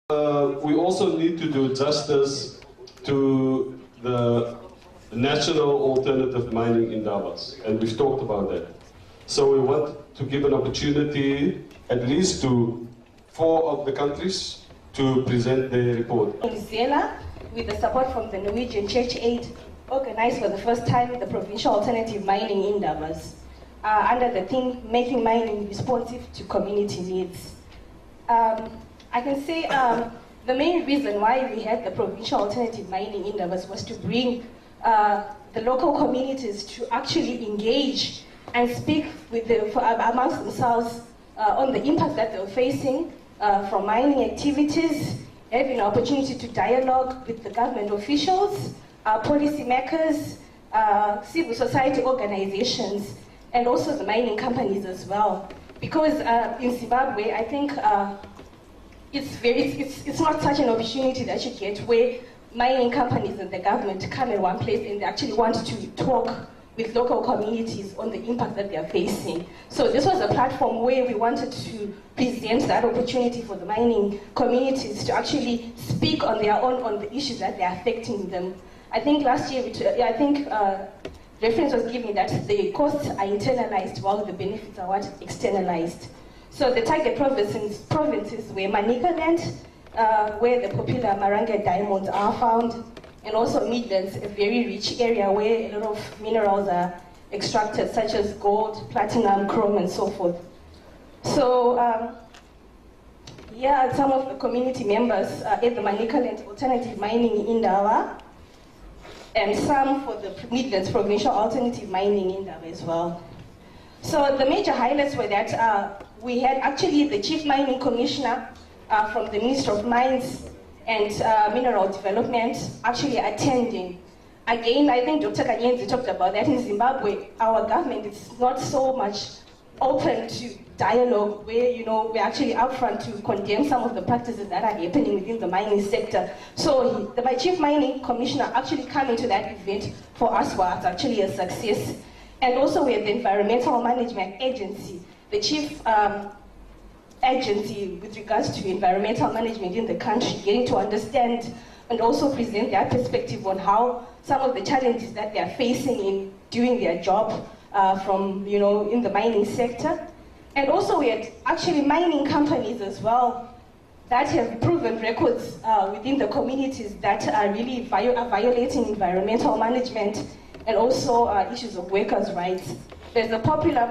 We also need to do justice to the national alternative mining Indabas, and we've talked about that. So we want to give an opportunity at least to 4 of the countries to present their report. Zela, with the support from the Norwegian Church Aid, organized for the first time the provincial alternative mining Indabas under the theme Making Mining Responsive to Community Needs. I can say the main reason why we had the provincial alternative mining Indabas was to bring the local communities to actually engage and speak with amongst themselves on the impact that they were facing from mining activities, having an opportunity to dialogue with the government officials, policymakers, civil society organizations, and also the mining companies as well. Because in Zimbabwe, I think it's not such an opportunity that you get where mining companies and the government come in one place and they actually want to talk with local communities on the impact that they are facing. So this was a platform where we wanted to present that opportunity for the mining communities to actually speak on their own on the issues that they are affecting them. I think last year, reference was given that the costs are internalized while the benefits are what externalized. So the target provinces were Manicaland, where the popular Maranga diamonds are found, and also Midlands, a very rich area where a lot of minerals are extracted, such as gold, platinum, chrome, and so forth. So, some of the community members at the Manicaland Alternative Mining in Indaba, and some for the Midlands Provincial Alternative Mining in Indaba as well. So the major highlights were that we had actually the Chief Mining Commissioner from the Ministry of Mines and Mineral Development actually attending. Again, I think Dr. Kanyenzi talked about that in Zimbabwe, our government is not so much open to dialogue where, we're actually upfront to condemn some of the practices that are happening within the mining sector. So the Chief Mining Commissioner actually coming to that event for us was actually a success. And also we have the Environmental Management Agency, the chief agency with regards to environmental management in the country, getting to understand and also present their perspective on how some of the challenges that they are facing in doing their job in the mining sector. And also we had actually mining companies as well that have proven records within the communities that are really violating environmental management and also issues of workers' rights. There's a popular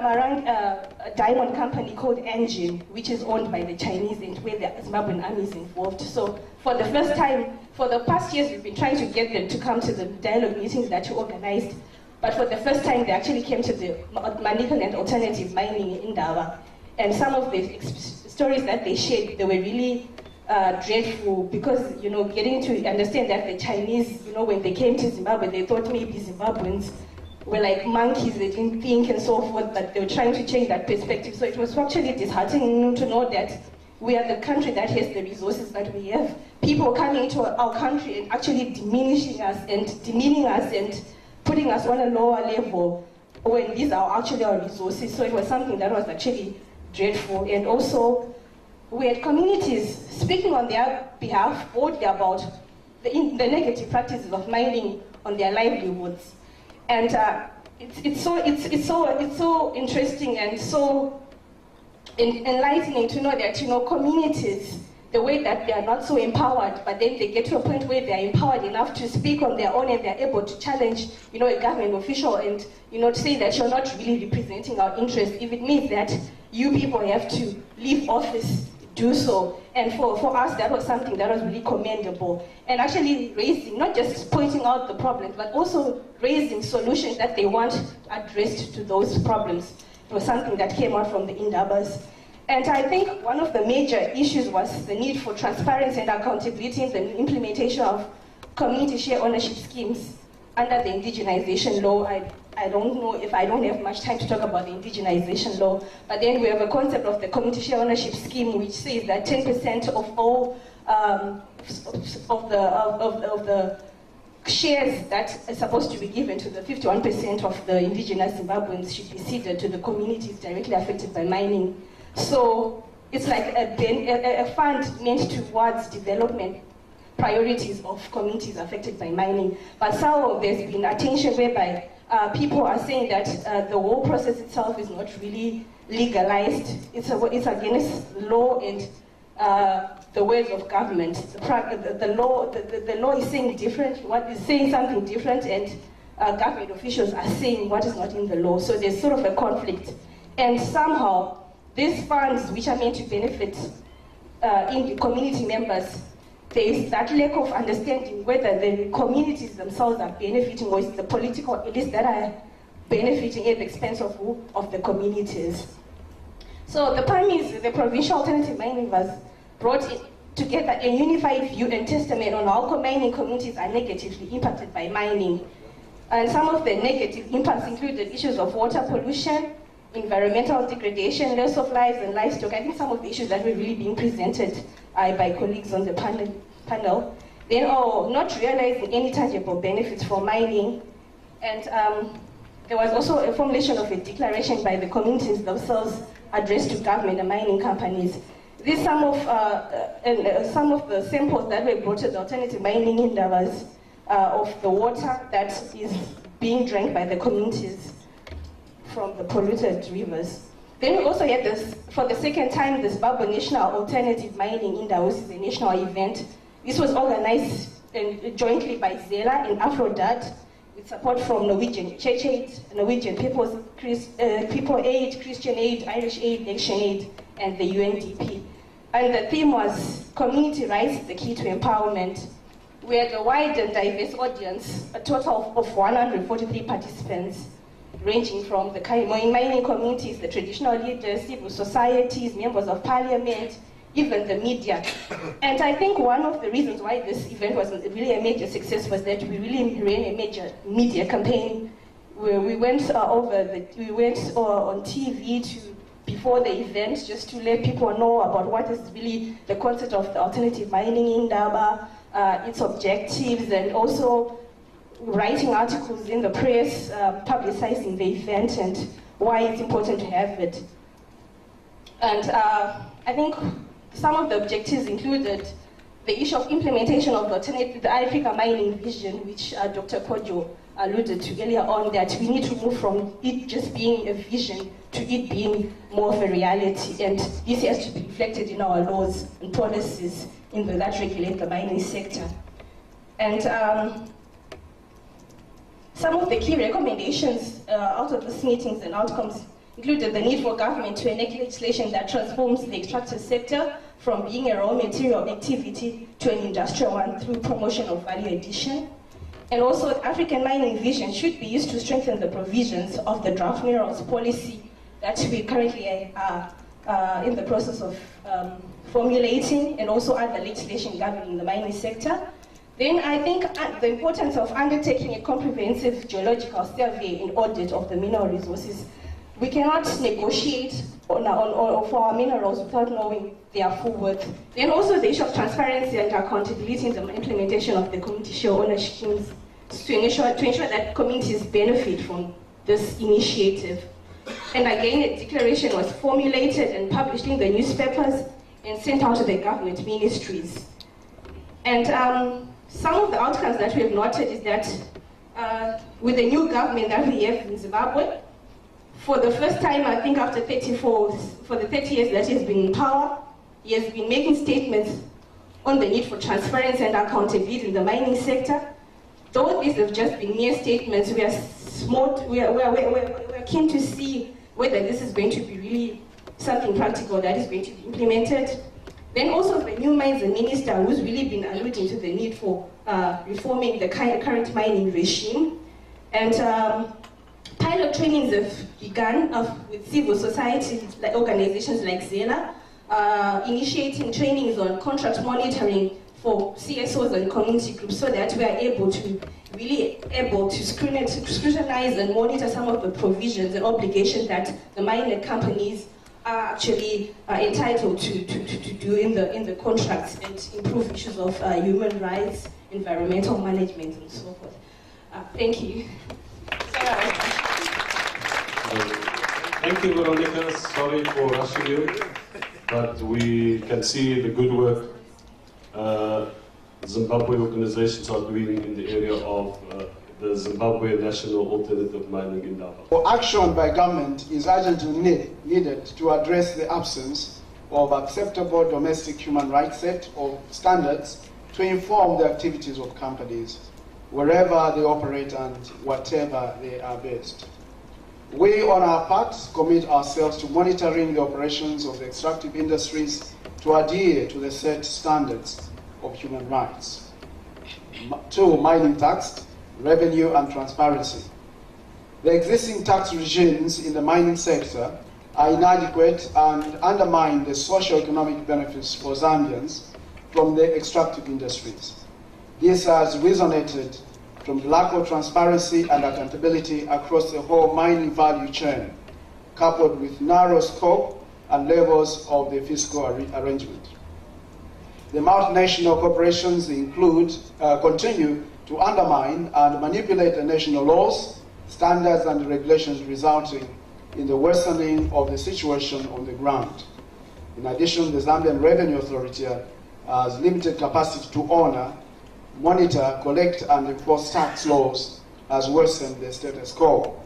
diamond company called Engine, which is owned by the Chinese and where the Zimbabwean army is involved. So for the first time, for the past years, we've been trying to get them to come to the dialogue meetings that we organized. But for the first time, they actually came to the Manicaland Alternative Mining in Indaba. And some of the stories that they shared, they were really dreadful because, getting to understand that the Chinese, when they came to Zimbabwe, they thought maybe Zimbabweans were like monkeys, they didn't think and so forth, but they were trying to change that perspective. So it was actually disheartening to know that we are the country that has the resources that we have. People coming into our country and actually diminishing us and demeaning us and putting us on a lower level when these are actually our resources. So it was something that was actually dreadful. And also, we had communities speaking on their behalf boldly about the negative practices of mining on their livelihoods. And it's so interesting and so enlightening to know that communities, the way that they are not so empowered, but then they get to a point where they are empowered enough to speak on their own and they're able to challenge a government official and to say that you're not really representing our interests. If it means that you people have to leave office, do so. And for us, that was something that was really commendable. And actually raising, not just pointing out the problems, but also raising solutions that they want addressed to those problems. It was something that came out from the Indabas. And I think one of the major issues was the need for transparency and accountability in the implementation of community share ownership schemes under the indigenization law. I don't know if I don't have much time to talk about the indigenization law, but then we have a concept of the community share ownership scheme, which says that 10% of all of the shares that are supposed to be given to the 51% of the indigenous Zimbabweans should be ceded to the communities directly affected by mining. So it's like a fund meant towards development priorities of communities affected by mining. But somehow there's been attention whereby people are saying that the whole process itself is not really legalized. It's against law and the ways of government. The law is saying different, what is saying something different, and government officials are saying what is not in the law. So there's sort of a conflict. And somehow, these funds, which are meant to benefit in the community members, there is that lack of understanding whether the communities themselves are benefiting, or it's the political elites that are benefiting at the expense of who? Of the communities. So the premise, the provincial alternative mining was brought together a unified view and testament on how mining communities are negatively impacted by mining. And some of the negative impacts included issues of water pollution, environmental degradation, loss of lives and livestock. I think some of the issues that were really being presented by colleagues on the panel. Then, not realizing any tangible benefits from mining. And there was also a formulation of a declaration by the communities themselves addressed to government and mining companies. These some of the samples that were brought to the alternative mining Indabas of the water that is being drank by the communities from the polluted rivers. Then we also had this, for the second time, this Zimbabwe National Alternative Mining Indaba, which is a national event. This was organized jointly by Zela and Aphrodite, with support from Norwegian Church Aid, Norwegian People Aid, Christian Aid, Irish Aid, Action Aid, and the UNDP. And the theme was Community Rights, the Key to Empowerment. We had a wide and diverse audience, a total of 143 participants, ranging from the mining communities, the traditional leaders, civil societies, members of parliament, even the media. And I think one of the reasons why this event was really a major success was that we really ran a major media campaign where we went on TV before the event just to let people know about what is really the concept of the alternative mining in Indaba, its objectives, and also writing articles in the press, publicizing the event and why it's important to have it. And I think some of the objectives included the issue of implementation of the Africa mining vision, which Dr. Kojo alluded to earlier on, that we need to move from it just being a vision to it being more of a reality. And this has to be reflected in our laws and policies that regulate the mining sector. And some of the key recommendations out of these meetings and outcomes included the need for government to enact legislation that transforms the extractive sector from being a raw material activity to an industrial one through promotion of value addition. And also, the African mining vision should be used to strengthen the provisions of the draft minerals policy that we currently are in the process of formulating, and also other legislation governing the mining sector. Then I think the importance of undertaking a comprehensive geological survey and audit of the mineral resources. We cannot negotiate for our minerals without knowing their full worth. Then also the issue of transparency and accountability in the implementation of the community share ownership schemes to ensure that communities benefit from this initiative. And again, a declaration was formulated and published in the newspapers and sent out to the government ministries. And some of the outcomes that we have noted is that with the new government that we have in Zimbabwe, for the first time, I think after for the 30 years that he's been in power, he has been making statements on the need for transparency and accountability in the mining sector. Though these have just been mere statements, we're keen to see whether this is going to be really something practical that is going to be implemented. Then also the new mines minister, who's really been alluding to the need for reforming the current mining regime. And pilot trainings have begun with civil society organizations like Zela, initiating trainings on contract monitoring for CSOs and community groups, so that we are able to scrutinize and monitor some of the provisions and obligations that the mining companies are actually entitled to do in the contracts, and improve issues of human rights, environmental management, and so forth. Thank you. Thank you, Veronica. Sorry for rushing you. but we can see the good work Zimbabwe organizations are doing in the area of the Zimbabwe National Alternative Mining Indaba. Action by government is urgently needed to address the absence of acceptable domestic human rights set of standards to inform the activities of companies wherever they operate and whatever they are based. We, on our part, commit ourselves to monitoring the operations of the extractive industries to adhere to the set standards of human rights. 2. Mining tax, revenue and transparency. The existing tax regimes in the mining sector are inadequate and undermine the socio-economic benefits for Zambians from the extractive industries. This has resonated from the lack of transparency and accountability across the whole mining value chain, coupled with narrow scope and levels of the fiscal arrangement. The multinational corporations continue to undermine and manipulate the national laws, standards and regulations, resulting in the worsening of the situation on the ground. In addition, the Zambian Revenue Authority has limited capacity to honor, monitor, collect and enforce tax laws, has worsened the status quo.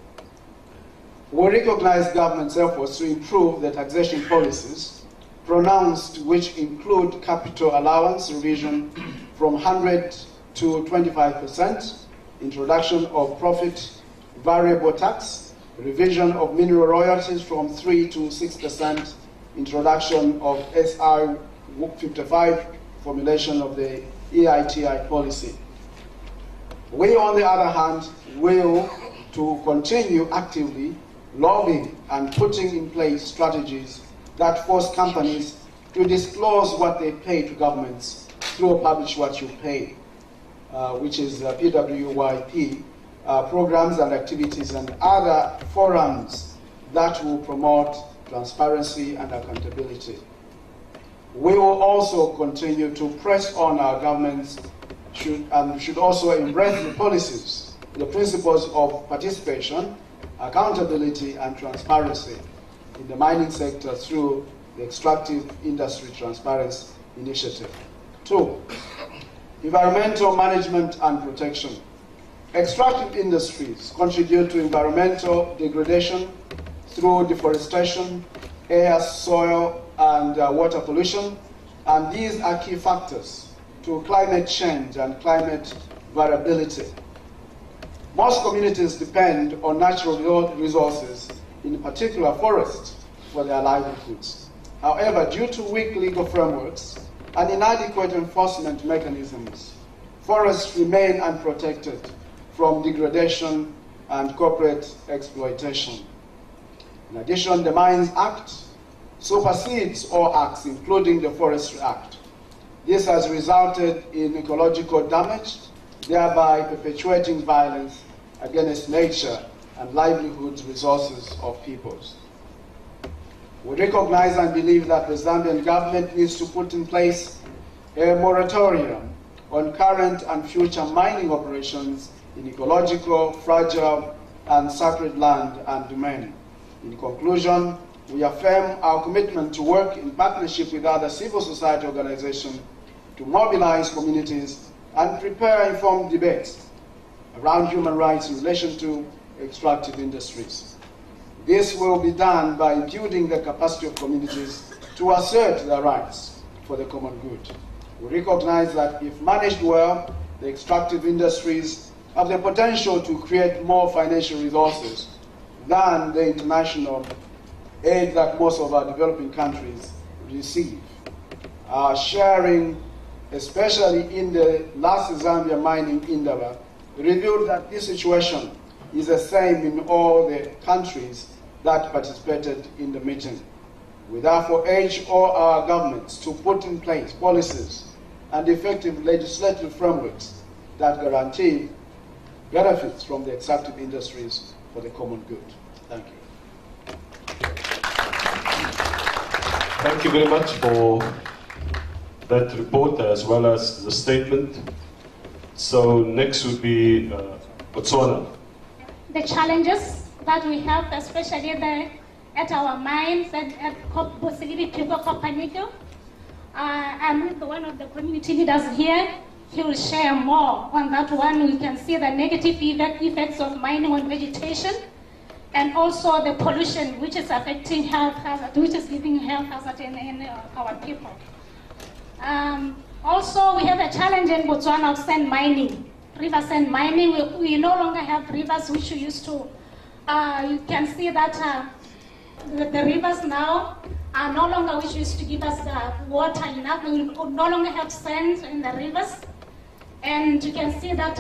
We recognize government's efforts to improve the taxation policies pronounced, which include capital allowance revision from 100 to 25%, introduction of profit variable tax, revision of mineral royalties from 3 to 6%, introduction of SI 55, formulation of the EITI policy. We, on the other hand, will to continue actively lobbying and putting in place strategies that force companies to disclose what they pay to governments through Publish What You Pay, which is PWYP, programs and activities and other forums that will promote transparency and accountability. We will also continue to press on our governments should also embrace the policies, the principles of participation, accountability and transparency in the mining sector through the Extractive Industry Transparency Initiative. 2. Environmental management and protection. Extractive industries contribute to environmental degradation through deforestation, air, soil, and water pollution, and these are key factors to climate change and climate variability. Most communities depend on natural resources, in particular forests, for their livelihoods. However, due to weak legal frameworks and inadequate enforcement mechanisms, forests remain unprotected from degradation and corporate exploitation. In addition, the Mines Act supersedes all acts, including the Forestry Act. This has resulted in ecological damage, thereby perpetuating violence against nature and livelihoods resources of peoples. We recognize and believe that the Zambian government needs to put in place a moratorium on current and future mining operations in ecological, fragile, and sacred land and domain. In conclusion, we affirm our commitment to work in partnership with other civil society organizations to mobilize communities and prepare informed debates around human rights in relation to extractive industries. This will be done by building the capacity of communities to assert their rights for the common good. We recognize that if managed well, the extractive industries have the potential to create more financial resources than the international aid that most of our developing countries receive. Our sharing, especially in the last Zambia mining Indaba, revealed that this situation is the same in all the countries that participated in the meeting. We therefore urge all our governments to put in place policies and effective legislative frameworks that guarantee benefits from the extractive industries for the common good. Thank you. Thank you very much for that report as well as the statement. So next would be Botswana. The challenges that we have, especially the at our mines at Bosilili People Kopanyiko. I'm with one of the community leaders here. He will share more on that one. We can see the negative effects of mining on vegetation, and also the pollution, which is affecting health hazard, which is giving health hazard in our people. Also, we have a challenge in Botswana of sand mining, river sand mining. We no longer have rivers which we used to. You can see that the rivers now are no longer which used to give us water enough. We no longer have sand in the rivers. And you can see that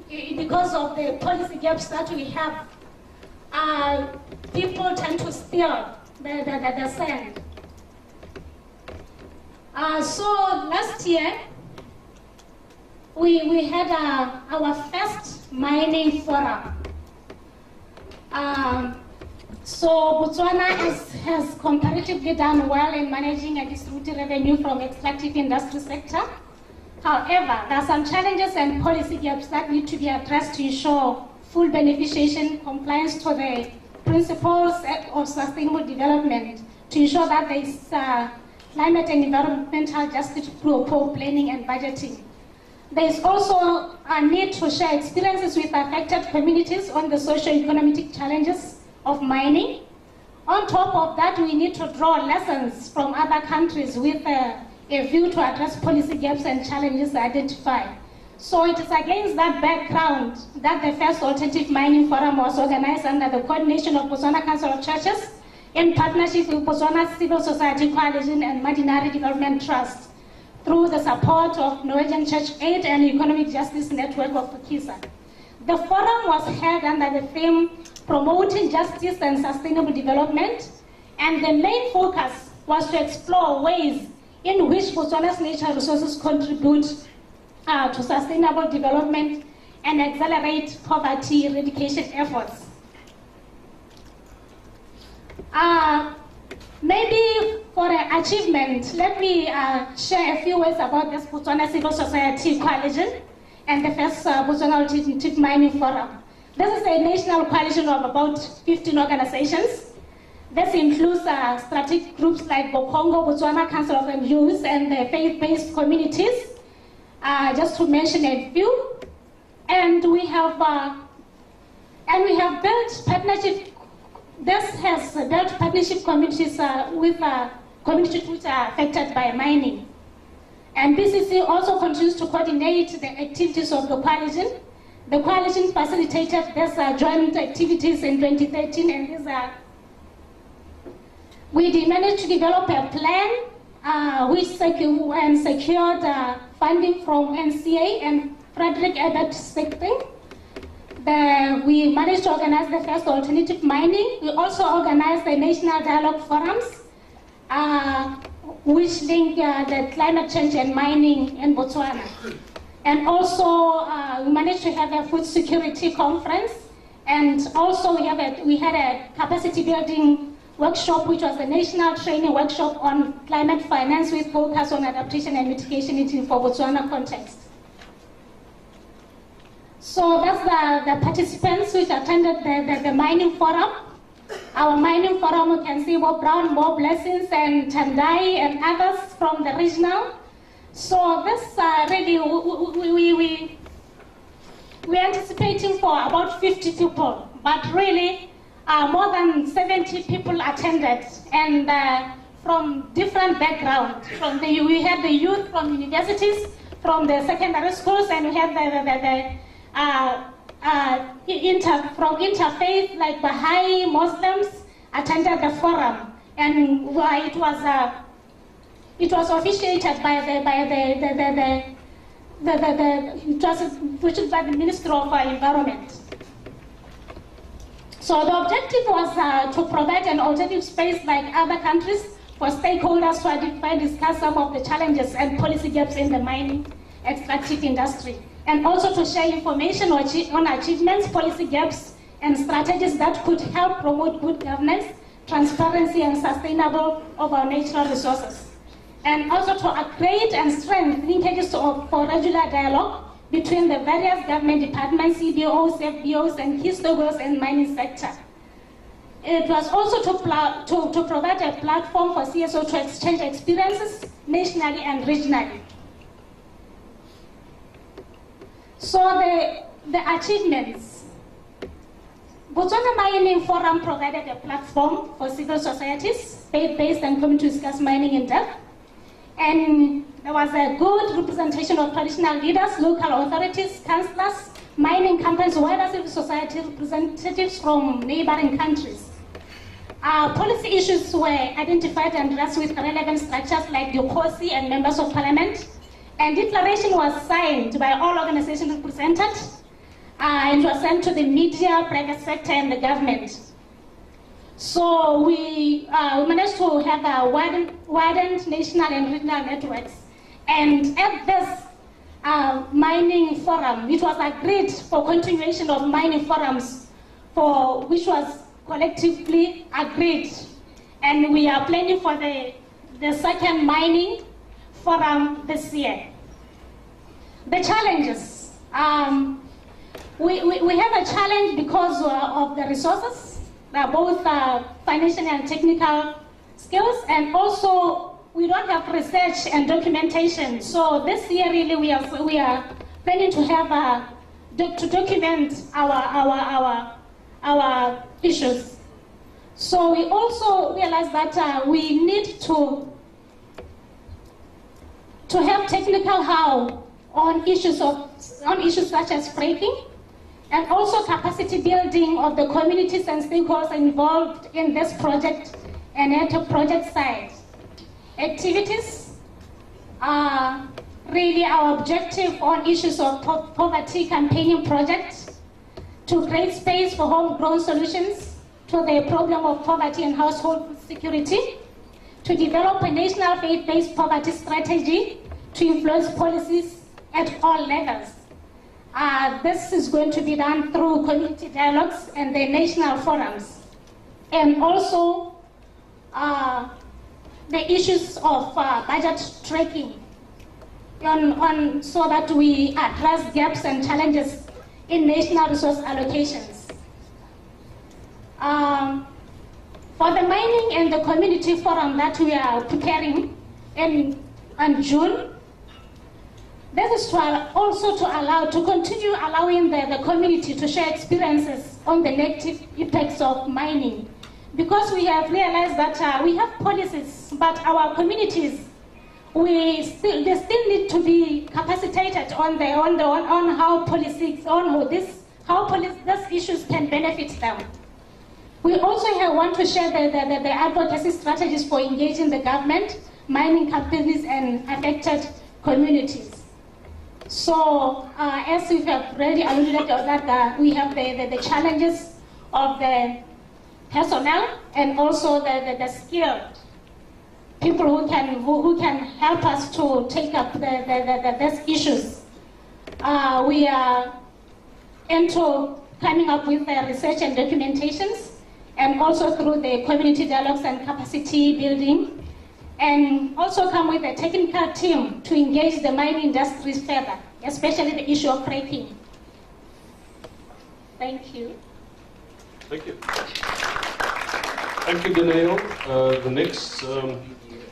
because of the policy gaps that we have, people tend to steal the sand. So last year, we had our first mining forum. So Botswana has comparatively done well in managing and distributing revenue from extractive industry sector. However, there are some challenges and policy gaps that need to be addressed to ensure full beneficiation, compliance to the principles of sustainable development, to ensure that there is climate and environmental justice through poor planning and budgeting. There is also a need to share experiences with affected communities on the socio-economic challenges of mining. On top of that, we need to draw lessons from other countries with a view to address policy gaps and challenges identified. So it is against that background that the first Alternative Mining Forum was organized under the coordination of Botswana Council of Churches in partnership with Botswana Civil Society Coalition and Madinari Development Trust through the support of Norwegian Church Aid and Economic Justice Network of Kisa. The forum was held under the theme Promoting Justice and Sustainable Development, and the main focus was to explore ways in which Botswana's natural resources contribute to sustainable development and accelerate poverty eradication efforts. Maybe for an achievement, let me share a few words about this Botswana Civil Society Coalition and the first Botswana Alternative Mining Forum. This is a national coalition of about 15 organizations. This includes strategic groups like Bokongo, Botswana Council of NGOs, and the faith-based communities, just to mention a few. And we have built partnership. This has built partnership communities with communities which are affected by mining. And BCC also continues to coordinate the activities of the coalition. The coalition facilitated these joint activities in 2013, and we managed to develop a plan which secured funding from NCA and Frederick Ebert Stichting. We managed to organize the first alternative mining. We also organized the national dialogue forums, which link the climate change and mining in Botswana. And also, we managed to have a food security conference, and also we had a capacity building workshop, which was a national training workshop on climate finance with focus on adaptation and mitigation for Botswana context. So that's the participants which attended the mining forum. Our mining forum, you can see Bob Brown, Bob Blessings, and Tandai, and others from the regional. So this really, we're anticipating for about 50 people, but really more than 70 people attended, and from different backgrounds. We had the youth from universities, from the secondary schools, and we had from interfaith, like Baha'i Muslims, attended the forum, and it was officiated by the Minister of Environment. So the objective was to provide an alternative space like other countries for stakeholders to identify and discuss some of the challenges and policy gaps in the mining extractive industry, and also to share information on achievements, policy gaps, and strategies that could help promote good governance, transparency, and sustainable of our natural resources. And also to upgrade and strengthen linkages for regular dialogue between the various government departments, CBOs, FBOs, and key stakeholders in mining sector. it was also to provide a platform for CSO to exchange experiences nationally and regionally. So the achievements. Botswana Mining Forum provided a platform for civil societies, faith-based and community to discuss mining in depth. And there was a good representation of traditional leaders, local authorities, councillors, mining companies, wider civil society representatives from neighboring countries. Policy issues were identified and addressed with relevant structures like the COSI and members of parliament. And declaration was signed by all organizations represented. And was sent to the media, private sector, and the government. So we managed to have a widened national and regional networks. And at this mining forum, it was agreed for continuation of mining forums, which was collectively agreed. And we are planning for the second mining forum this year. The challenges. We have a challenge because of the resources, both financial and technical skills, and also we don't have research and documentation. So this year, really, we are planning to have to document our issues. So we also realize that we need to have technical how on issues such as fracking, and also capacity building of the communities and stakeholders involved in this project and at the project side. Activities are really our objective on issues of poverty campaigning projects, to create space for homegrown solutions to the problem of poverty and household security, to develop a national faith-based poverty strategy to influence policies at all levels. This is going to be done through community dialogues and the national forums. And also the issues of budget tracking so that we address gaps and challenges in national resource allocations. For the mining and the community forum that we are preparing in June, this is also to continue allowing the community to share experiences on the negative effects of mining. Because we have realized that we have policies, but our communities, they still need to be capacitated on how these issues can benefit them. We also want to share the advocacy strategies for engaging the government, mining companies, and affected communities. So, as we have already alluded to that, we have the challenges of the personnel and also the skilled people who can help us to take up these issues. We are into coming up with the research and documentations, and also through the community dialogues and capacity building, and also come with a technical team to engage the mining industries further, especially the issue of fracking. Thank you. Thank you. Thank you, Danae. The next,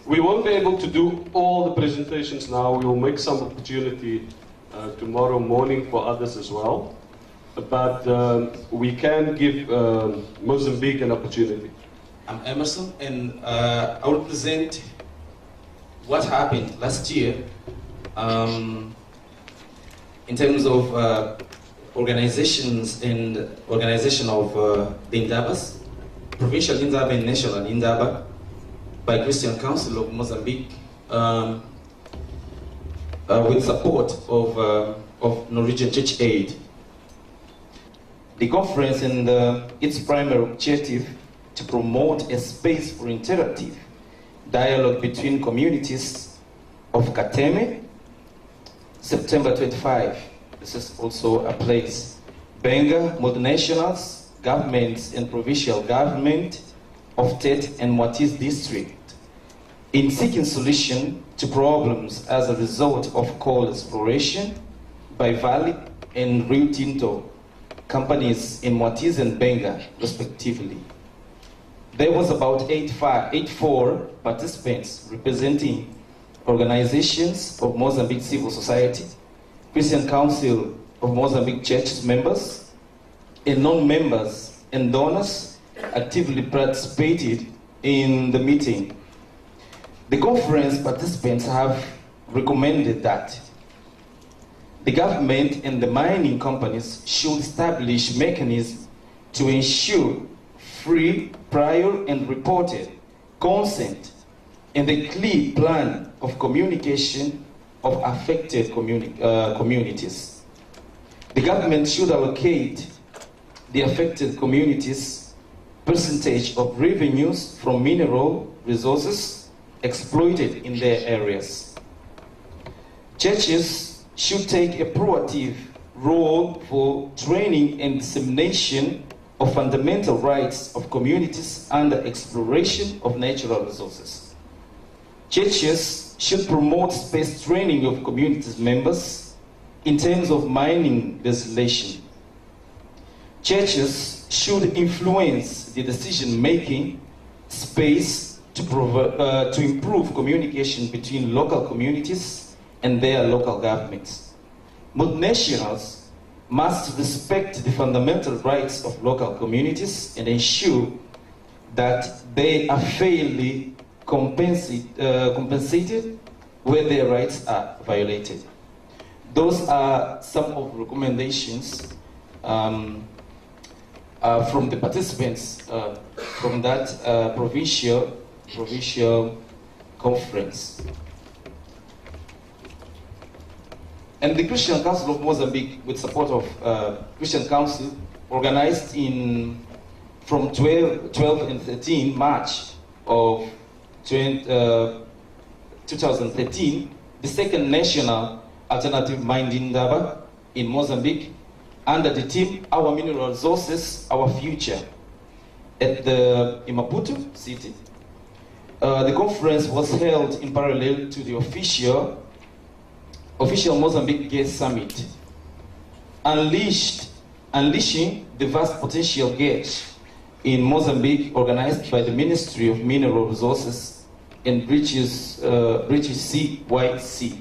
we won't be able to do all the presentations now. We will make some opportunity tomorrow morning for others as well. But we can give Mozambique an opportunity. I'm Emerson, and I will present what happened last year in terms of organizations and organization of the Indabas, provincial Indaba and national Indaba, by Christian Council of Mozambique, with support of Norwegian Church Aid. The conference and its primary objective to promote a space for interactive dialogue between communities of Kateme, September 25. This is also a place. Benga, multinationals, governments and provincial government of Tet and Moatize district in seeking solution to problems as a result of coal exploration by Valley and Rio Tinto companies in Moatize and Benga, respectively. there was about 84 participants representing organizations of Mozambique civil society, Christian Council of Mozambique Church members, and non-members and donors actively participated in the meeting. The conference participants have recommended that the government and the mining companies should establish mechanisms to ensure free, prior, and reported consent and a clear plan of communication of affected communities. The government should allocate the affected communities' percentage of revenues from mineral resources exploited in their areas. Churches should take a proactive role for training and dissemination of fundamental rights of communities under exploration of natural resources. Churches should promote space training of communities members in terms of mining legislation. Churches should influence the decision-making space to improve communication between local communities and their local governments. Multinationals must respect the fundamental rights of local communities and ensure that they are fairly compensated where their rights are violated. Those are some of the recommendations from the participants from that provincial conference. And the Christian Council of Mozambique, with support of Christian Council, organized from 12 and 13 March of 2013, the second national alternative mine in Indaba in Mozambique, under the theme Our Mineral Resources, Our Future, at the Maputo city. The conference was held in parallel to the official Mozambique Gas Summit, unleashing the vast potential gas in Mozambique, organized by the Ministry of Mineral Resources and British CYC.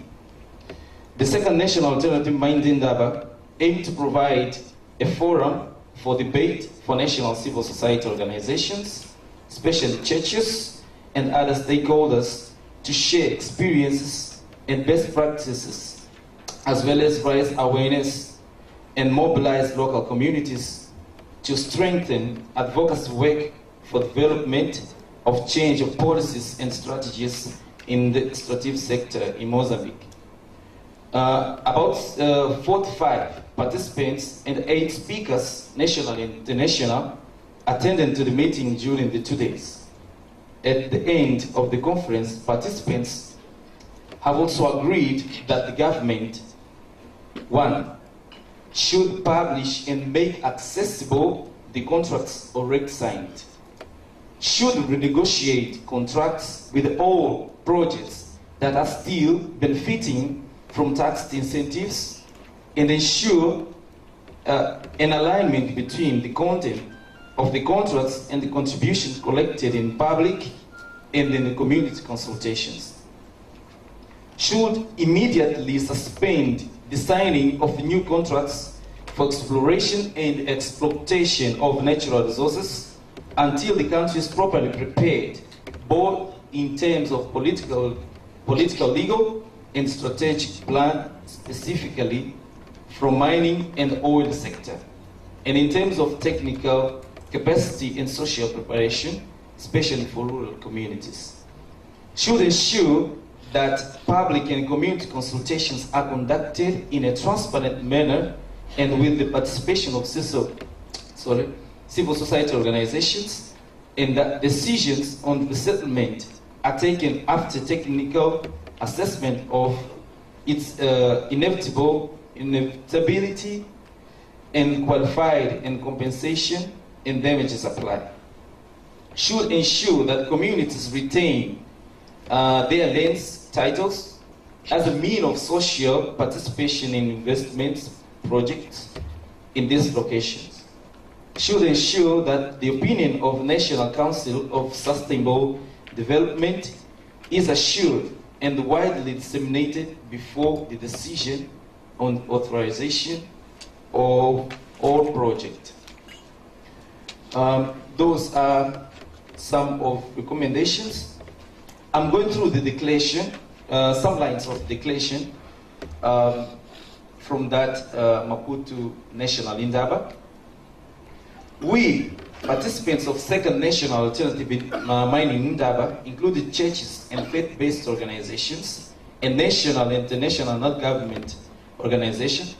The second national alternative mine in Indaba aimed to provide a forum for debate for national civil society organizations, especially churches and other stakeholders, to share experiences and best practices, as well as raise awareness and mobilize local communities to strengthen advocacy work for development of change of policies and strategies in the extractive sector in Mozambique. About 45 participants and 8 speakers, national and international, attended to the meeting during the 2 days. At the end of the conference, participants have also agreed that the government, 1, should publish and make accessible the contracts already signed, should renegotiate contracts with all projects that are still benefiting from tax incentives, and ensure an alignment between the content of the contracts and the contributions collected in public and in the community consultations. Should immediately suspend the signing of new contracts for exploration and exploitation of natural resources until the country is properly prepared, both in terms of political, legal, and strategic plan, specifically from mining and oil sector, and in terms of technical capacity and social preparation, especially for rural communities. Should ensure that public and community consultations are conducted in a transparent manner and with the participation of civil society organizations, and that decisions on the settlement are taken after technical assessment of its inevitability and qualified and compensation and damages applied. Should ensure that communities retain their lands titles as a means of social participation in investment projects in these locations. should ensure that the opinion of National Council of Sustainable Development is assured and widely disseminated before the decision on authorization of all project. Those are some of recommendations. I'm going through the declaration, some lines of declaration from that Maputo National Indaba. We, participants of Second National Alternative Mining Indaba, included churches and faith-based organizations, and national and international non-government organizations,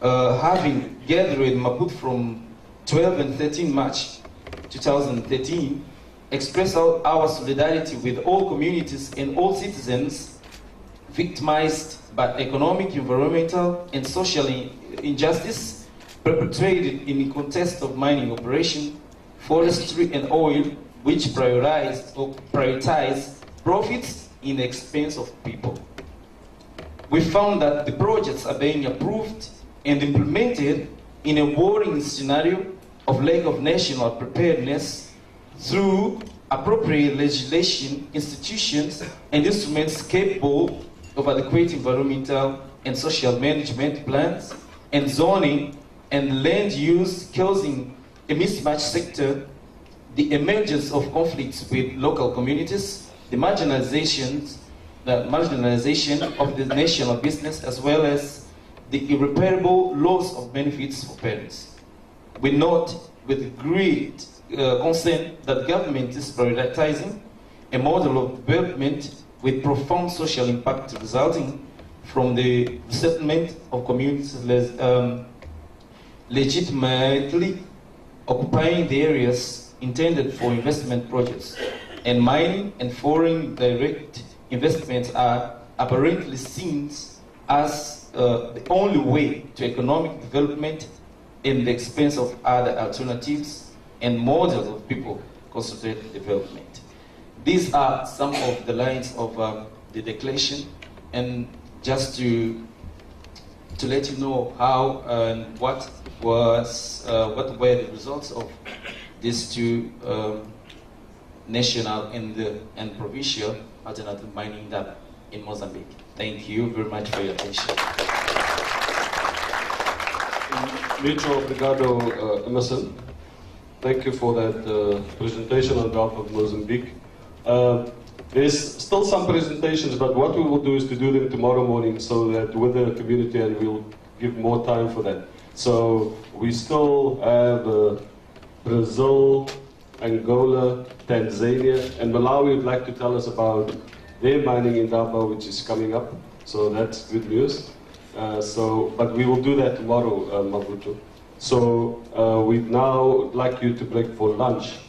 having gathered in Maputo from 12 and 13 March 2013, express our solidarity with all communities and all citizens victimized by economic, environmental, and social injustice perpetrated in the context of mining operation, forestry, and oil, which prioritize profits in the expense of people. We found that the projects are being approved and implemented in a worrying scenario of lack of national preparedness through appropriate legislation, institutions, and instruments capable of adequate environmental and social management plans and zoning and land use, causing a mismatched sector, the emergence of conflicts with local communities, the marginalization of the national business, as well as the irreparable loss of benefits for parents. We note with great concern that government is prioritizing a model of development with profound social impact resulting from the settlement of communities legitimately occupying the areas intended for investment projects, and mining and foreign direct investments are apparently seen as the only way to economic development in the expense of other alternatives and models of people-concentrated development. These are some of the lines of the declaration, and just to let you know how and what were the results of these two national and provincial alternative mining data in Mozambique. Thank you very much for your attention. Muito obrigado, Emerson. Thank you for that presentation on behalf of Mozambique. There's still some presentations, but what we will do is to do them tomorrow morning so that with the community, and we'll give more time for that. So we still have Brazil, Angola, Tanzania, and Malawi would like to tell us about their mining in Indaba, which is coming up. So that's good news. But we will do that tomorrow, Maputo. So we'd now like you to break for lunch.